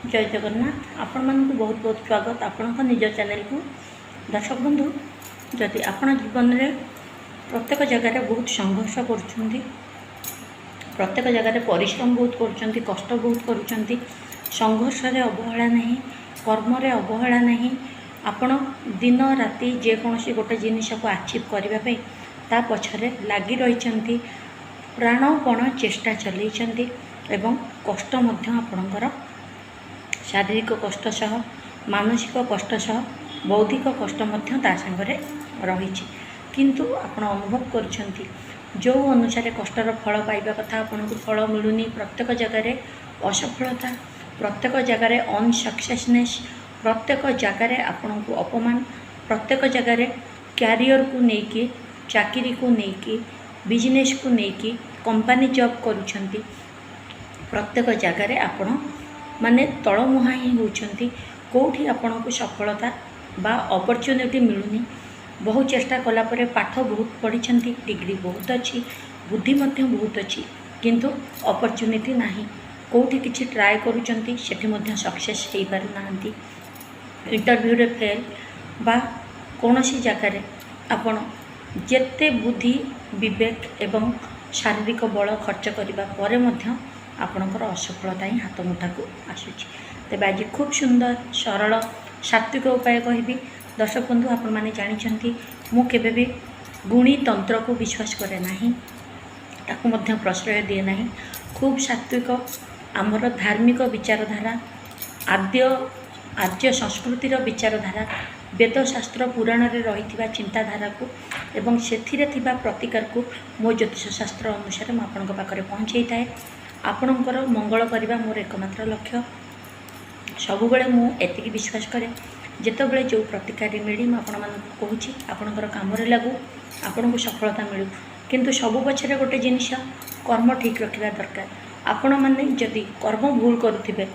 जय जगन्नाथ आपण मानक बहुत बहुत स्वागत आपण निज चैनल को। दर्शक बंधु जदि आपण जीवन में प्रत्येक जगार बहुत संघर्ष कर प्रत्येक जगार परिश्रम बहुत कर कष्ट बहुत कर संघर्ष रे अवहेला नहीं कर्म रे अवहेला नहीं आपण दिन राति जेकोसी गोटे जिनिस को आचिव करने ता पछरे लगी रही प्राणपण चेष्टा चलती एवं कष्ट आपणकर शारीरिक कष्ट सह मानसिक कष्ट सह बौद्धिक कष्ट सागरे रही किंतु आपण अनुभव कर जो अनुसार कष्टर फल पाइबा कथा आपन को फल मिलूनी प्रत्येक जगार असफलता प्रत्येक जगार अनसक्सेसनेस प्रत्येक जगार आपण को अपमान प्रत्येक जगार कैरियर को लेकिन चाकरी को लेकिन बिजनेस को लेकिन कंपनी जॉब करुछंती प्रत्येक जगार आपण माने तलमुहा ही होती कौटी आपण को सफलता बा अपॉर्चुनिटी मिलूनी बहुत चेष्टा कलापर पाठ बहुत पढ़ी डिग्री बहुत अच्छी बुद्धि बहुत अच्छी किंतु अपॉर्चुनिटी नहीं कौटी किसी ट्राए करुँच सक्सेस हो पारना इंटरव्यू रे फेल बा कौन सी जगार आपण जेते बुद्धि विवेक एवं शारीरिक बल खर्च करने आपणकर असफलता ही हाथ मुठा को आसूची। तेज आज खूब सुंदर सरल सात्विक उपाय कहबी। दर्शक बंधु आपण मैंने जानते मुझे भी गुणी तंत्र को विश्वास करे नहीं ताकू मध्य प्रश्रय दिए नहीं। खूब सात्विक आमर धार्मिक विचारधारा आद्य संस्कृतिर विचारधारा वेदशास्त्र पुराण रे रही चिंताधारा को एवं से प्रतिकार को मो ज्योतिष शास्त्र अनुसार मुझे पाखे पहुँचे थाए। आपणकर मंगल करने मोर एकमात्र लक्ष्य सबुबले मुझे विश्वास करे जितेबले जो प्रतिकार मिली मुझे कहूँ आपणकर काम लागू आपण को सफलता मिलू किंतु सबु पछरे गोटे जिनिस कर्म ठीक रखा दरकार। आपण मैंने जदि कर्म भूल करुवे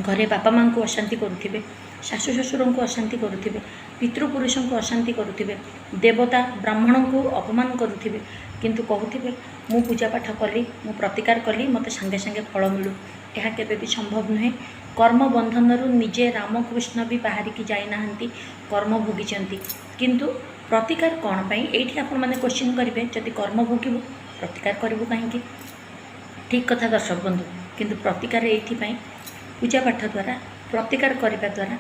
घरे बापा माँ को अशांति करुवे शाशु शशुर को अशांति करुवे पितृपुरुषों को अशांति करुवे देवता ब्राह्मण को अपमान करुवे किंतु कहते मु पूजा पाठ कली मु प्रतिकार कली मत सांगे सांगे फल मिलू यह केबे भी संभव नुहे। कर्म बंधन निजे रामकृष्ण भी बाहर की जाइना कर्म भोगी किंतु प्रतिकार कौन पाई ये आपण मैंने क्वेश्चन करेंगे जदि कर्म भोगू प्रतिकार करूँ कहीं ठीक कथा दर्शक बंधु किंतु प्रतिकार ये पूजा पाठ द्वारा प्रतिकार करने द्वारा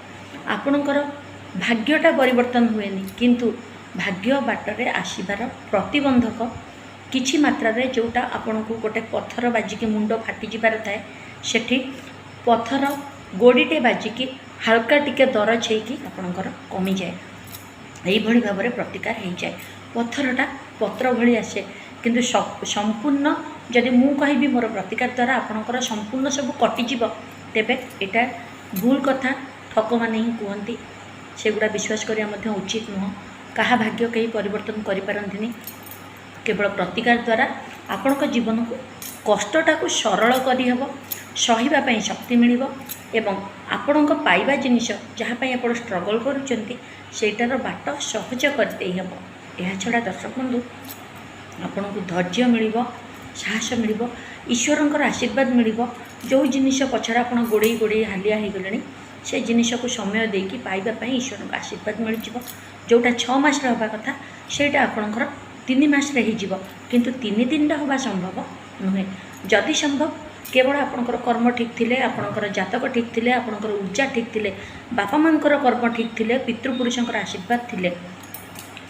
आपणकर भाग्यटा परिवर्तन हुए किंतु भाग्य बाटरे आसबार प्रतिबंधक किछि मात्रा रे जोटा आपण को गोटे पत्थर बाजिकी मुंड फाटी जिबार थाए सेठी पत्थर गोड़ीटे बाजिकी हल्का टिके दरज होगी आपणकर कमी जाए यही भाव में प्रतिकार हो जाए पत्थरटा पत्र भली आसे किंतु संपूर्ण जदि मु कहि मोर प्रतिकार द्वारा आपणकर संपूर्ण सब कटिजिब तेबे एटा भूल कथा ठक माने ही कहती सेगुड़ा विश्वास करिया उचित नुह। कहा भाग्य कहीं परिवर्तन करें केवल प्रतिकार द्वारा आपण जीवन को कष्टटा को सरल करहब सहीवाई शक्ति मिल एवं आपण पाइबा जिनिस जहाँपाई आप स्ट्रगल करुँचार बाट सहज करदे हम। यह छड़ा दर्शक बंधु आपण को धैर्य मिल साहस मिल ईश्वर आशीर्वाद मिल जो जिनिस पछड़ा आप गोड़े गोड़े हालिया हो गले से जिनिस को समय देकी पाइबापी ईश्वर आशीर्वाद मिल जोटा 6 मास हवा कथा सेटा आपणकर 3 मास किंतु 3 दिन हवा संभव नुहे। जदि संभव केवल आपणकर कर्म ठीक थिले आपणकर जातक ठीक थिले आपणकर ऊर्जा ठीक थिले बापा मांकर कर्म ठीक थिले पितृपुरुषंकर आशीर्वाद थिले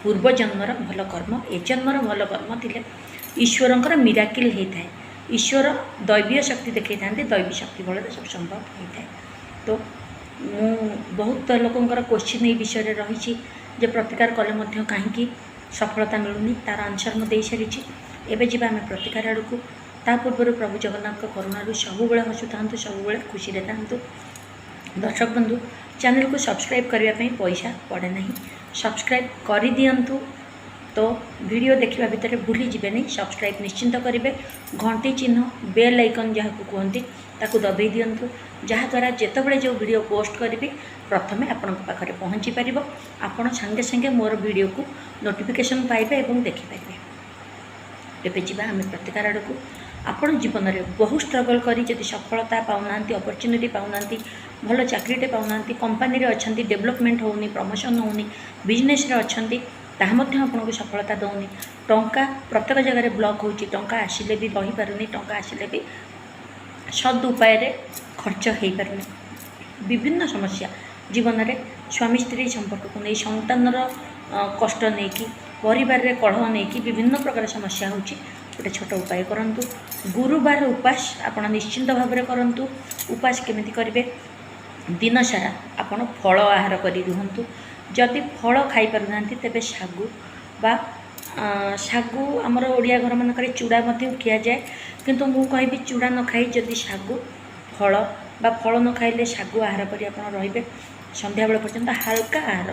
पूर्व जन्मर भल कर्म ए जन्मर भल कर्म थिले ईश्वरंकर मिराकिल होता है। ईश्वर दैवीय शक्ति देखा था दैवी शक्ति बल सब संभव होता है। तो बहुत लोकंर क्वेश्चन ये विषय रही जे प्रतिकार कले कहीं सफलता मिलूनी तार आंसर मुझे सारी एवं जी आम प्रतिकार आड़ को ता पूर्व प्रभु जगन्नाथ करुणा सबुबे हसु था सबुबे खुशी था। दर्शक बंधु चैनल को सब्सक्राइब करने पैसा पड़े ना सब्सक्राइब कर दिंतु तो वीडियो देखा भितर भूली जीवे नहीं सब्सक्राइब निश्चिंत करेंगे घंटी चिन्ह बेल आइकन जहाँ को कहती ताकू दबाई दिंतु जहाँद्वारा जितेबले जो वीडियो पोस्ट करी प्रथमे आपण पाखे पहुँची पार आपण सांगे सांगे मोर वीडियो को नोटिफिकेशन पाइबे और देखिपारे। एवं जी आम प्रतिकार आड़ को ଆପଣ ଜୀବନରେ ବହୁ ଷ୍ଟ୍ରଗଲ୍ କରି ଯଦି ସଫଳତା ପାଉନାହାନ୍ତି, ଅପରଚ୍ୟୁନିଟି ପାଉନାହାନ୍ତି, ଭଲ ଚାକିରିଟେ ପାଉନାହାନ୍ତି, କମ୍ପାନୀରେ ଅଛନ୍ତି, ଡେଭଲପମେଣ୍ଟ ହେଉନି, ପ୍ରମୋସନ୍ ହେଉନି, ବିଜନେସ୍ରେ ଅଛନ୍ତି, ତାହା ମଧ୍ୟ ଆପଣଙ୍କୁ ସଫଳତା ଦେଉନି, ଟଙ୍କା ପ୍ରତ୍ୟେକ ଜାଗାରେ ବ୍ଲକ୍ ହେଉଛି, ଟଙ୍କା ଆସିଲେ ବି ରହିପାରୁନି, ଟଙ୍କା ଆସିଲେ ବି ସଦ୍ ଉପାୟରେ ଖର୍ଚ୍ଚ ହୋଇପାରୁନି, ବିଭିନ୍ନ ସମସ୍ୟା ଜୀବନରେ ସ୍ୱାମୀ ସ୍ତ୍ରୀ ସମ୍ପର୍କକୁ ନେଇ, ସନ୍ତାନର କଷ୍ଟ ନେଇକି, ପରିବାରରେ କଳହ ନେଇକି ବିଭିନ୍ନ ପ୍ରକାର ସମସ୍ୟା ହେଉଛି। ଗୋଟେ ଛୋଟ ଉପାୟ କରନ୍ତୁ। ଗୁରୁବାର ଉପାସ ଆପଣ ନିଶ୍ଚିନ୍ତ ଭାବରେ କରନ୍ତୁ। ଉପାସ କେମିତି କରିବେ? ଦିନସାରା ଆପଣ ଫଳ ଆହାର କରି ରୁହନ୍ତୁ। ଯଦି ଫଳ ଖାଇପାରୁନାହାନ୍ତି ତେବେ ଶାଗୁ ବା ଶାଗୁ ଆମର ଓଡ଼ିଆ ଘରମାନଙ୍କରେ ଚୂଡ଼ା ମଧ୍ୟ ଖିଆଯାଏ, କିନ୍ତୁ ମୁଁ କହିବି ଚୂଡ଼ା ନ ଖାଇ ଯଦି ଶାଗୁ ଫଳ ବା ଫଳ ନ ଖାଇଲେ ଶାଗୁ ଆହାର କରି ଆପଣ ରହିବେ। ସନ୍ଧ୍ୟାବେଳ ପର୍ଯ୍ୟନ୍ତ ହାଲକା ଆହାର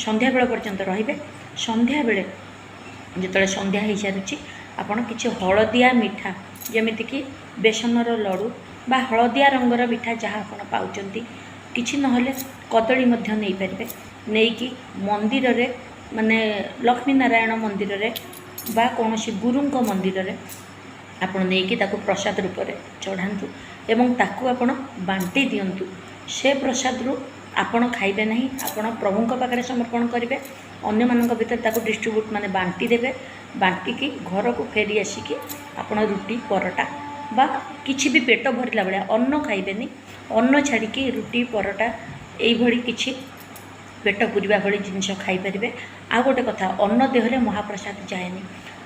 ସନ୍ଧ୍ୟାବେଳ ପର୍ଯ୍ୟନ୍ତ ରହିବେ। ସନ୍ଧ୍ୟାବେଳେ ଯେତେବେଳେ ସନ୍ଧ୍ୟା ହୋଇସାରୁଛି ଆପଣ କିଛି ହଳଦିଆ ମିଠା, ଯେମିତିକି ବେସନର ଲଡ଼ୁ ବା ହଳଦିଆ ରଙ୍ଗର ମିଠା ଯାହା ଆପଣ ପାଉଛନ୍ତି, କିଛି ନହେଲେ କଦଳୀ ମଧ୍ୟ ନେଇପାରିବେ। ନେଇକି ମନ୍ଦିରରେ ମାନେ ଲକ୍ଷ୍ମୀ ନାରାୟଣ ମନ୍ଦିରରେ ବା କୌଣସି ଗୁରୁଙ୍କ ମନ୍ଦିରରେ ଆପଣ ନେଇକି ତାକୁ ପ୍ରସାଦ ରୂପରେ ଚଢ଼ାନ୍ତୁ ଏବଂ ତାକୁ ଆପଣ ବାଣ୍ଟି ଦିଅନ୍ତୁ। ସେ ପ୍ରସାଦରୁ ଆପଣ ଖାଇବେ ନାହିଁ, ଆପଣ ପ୍ରଭୁଙ୍କ ପାଖରେ ସମର୍ପଣ କରିବେ। ଅନ୍ୟମାନଙ୍କ ଭିତରେ ତାକୁ ଡିଷ୍ଟ୍ରିବ୍ୟୁଟ୍ ମାନେ ବାଣ୍ଟି ଦେବେ। ବାଣ୍ଟିକି ଘରକୁ ଫେରି ଆସିକି ଆପଣ ରୁଟି ପରଟା ବା କିଛି ବି ପେଟ ଭରିଲା ଭଳିଆ ଅନ୍ନ ଖାଇବେନି। ଅନ୍ନ ଛାଡ଼ିକି ରୁଟି ପରଟା ଏଇଭଳି କିଛି ପେଟ ପୁରିବା ଭଳି ଜିନିଷ ଖାଇପାରିବେ। ଆଉ ଗୋଟେ କଥା, ଅନ୍ନ ଦେହରେ ମହାପ୍ରସାଦ ଯାଏନି।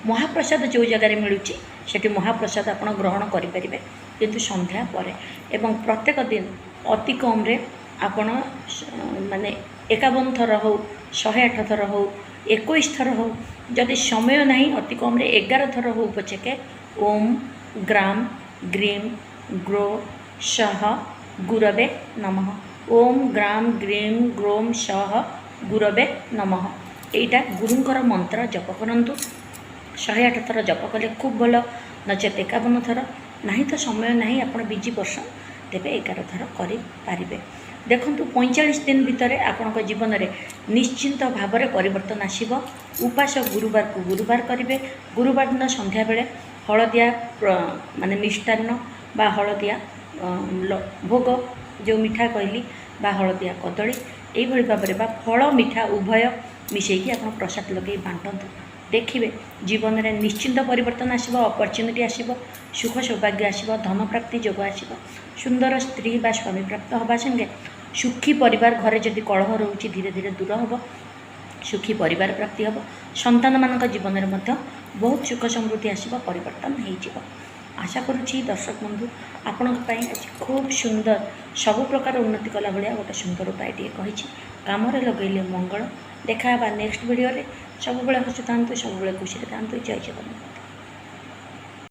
ମହାପ୍ରସାଦ ଯେଉଁ ଜାଗାରେ ମିଳୁଛି ସେଠି ମହାପ୍ରସାଦ ଆପଣ ଗ୍ରହଣ କରିପାରିବେ, କିନ୍ତୁ ସନ୍ଧ୍ୟା ପରେ। ଏବଂ ପ୍ରତ୍ୟେକ ଦିନ ଅତି କମ୍ରେ ଆପଣ ମାନେ 51 ଥର ହେଉ, 108 ଥର ହେଉ, 21 ଥର ହେଉ, ଯଦି ସମୟ ନାହିଁ ଅତି କମ୍ରେ 11 ଥର ହେଉ ପଛକେ ଓମ୍ ଗ୍ରାମ ଗ୍ରୀମ୍ ଗ୍ରୋ ସହ ଗୁରବେ ନମଃ। ଓମ୍ ଗ୍ରାମ ଗ୍ରୀମ୍ ଗ୍ରୋମ୍ ସହ ଗୁରବେ ନମଃ। ଏଇଟା ଗୁରୁଙ୍କର ମନ୍ତ୍ର ଜପ କରନ୍ତୁ। 108 ଥର ଜପ କଲେ ଖୁବ୍ ଭଲ, ନଚେତ୍ 51 ଥର। ନାହିଁ ତ ସମୟ ନାହିଁ, ଆପଣ ବିଜି ପର୍ସନ୍, ତେବେ 11 ଥର କରିପାରିବେ। ଦେଖନ୍ତୁ 45 ଦିନ ଭିତରେ ଆପଣଙ୍କ ଜୀବନରେ ନିଶ୍ଚିନ୍ତ ଭାବରେ ପରିବର୍ତ୍ତନ ଆସିବ। ଉପାସ ଗୁରୁବାରକୁ ଗୁରୁବାର କରିବେ। ଗୁରୁବାର ଦିନ ସନ୍ଧ୍ୟାବେଳେ ହଳଦିଆ ମାନେ ମିଷ୍ଟାନ୍ନ ବା ହଳଦିଆ ଭୋଗ ଯେଉଁ ମିଠା କହିଲି ବା ହଳଦିଆ କଦଳୀ ଏଇଭଳି ଭାବରେ ବା ଫଳ ମିଠା ଉଭୟ ମିଶାଇକି ଆପଣ ପ୍ରସାଦ ଲଗାଇ ବାଣ୍ଟନ୍ତୁ। ଦେଖିବେ ଜୀବନରେ ନିଶ୍ଚିନ୍ତ ପରିବର୍ତ୍ତନ ଆସିବ, ଅପରଚ୍ୟୁନିଟି ଆସିବ, ସୁଖ ସୌଭାଗ୍ୟ ଆସିବ, ଧନପ୍ରାପ୍ତି ଯୋଗ ଆସିବ, ସୁନ୍ଦର ସ୍ତ୍ରୀ ବା ସ୍ୱାମୀ ପ୍ରାପ୍ତ ହେବା ସଙ୍ଗେ ସୁଖୀ ପରିବାର, ଘରେ ଯଦି କଳହ ରହୁଛି ଧୀରେ ଧୀରେ ଦୂର ହେବ, ସୁଖୀ ପରିବାର ପ୍ରାପ୍ତି ହେବ, ସନ୍ତାନମାନଙ୍କ ଜୀବନରେ ମଧ୍ୟ ବହୁତ ସୁଖ ସମୃଦ୍ଧି ଆସିବ, ପରିବର୍ତ୍ତନ ହୋଇଯିବ। ଆଶା କରୁଛି ଦର୍ଶକ ବନ୍ଧୁ ଆପଣଙ୍କ ପାଇଁ ଆଜି ଖୁବ୍ ସୁନ୍ଦର, ସବୁ ପ୍ରକାର ଉନ୍ନତି କଲା ଭଳିଆ ଗୋଟେ ସୁନ୍ଦର ଉପାୟଟିଏ କହିଛି। କାମରେ ଲଗାଇଲେ ମଙ୍ଗଳ। ଦେଖା ହେବା ନେକ୍ସଟ ଭିଡ଼ିଓରେ। ସବୁବେଳେ ହସୁଥାନ୍ତୁ, ସବୁବେଳେ ଖୁସିରେ ଥାନ୍ତୁ। ଜୟ ଜଗନ୍ନାଥ।